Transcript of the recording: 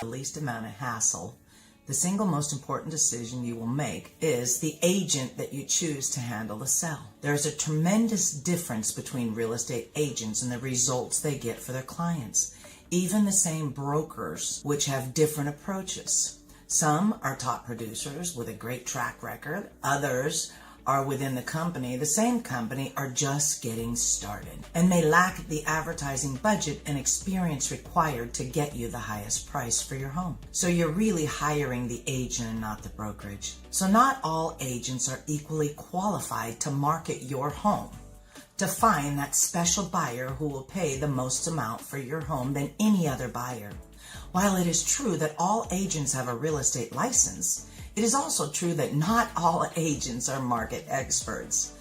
The least amount of hassle. The single most important decision you will make is the agent that you choose to handle the sale. There's a tremendous difference between real estate agents and the results they get for their clients. Even the same brokers, which have different approaches. Some are top producers with a great track record. Others are within the company, the same company, are just getting started and may lack the advertising budget and experience required to get you the highest price for your home. So you're really hiring the agent and not the brokerage. So not all agents are equally qualified to market your home, to find that special buyer who will pay the most amount for your home than any other buyer. While it is true that all agents have a real estate license, it is also true that not all agents are market experts.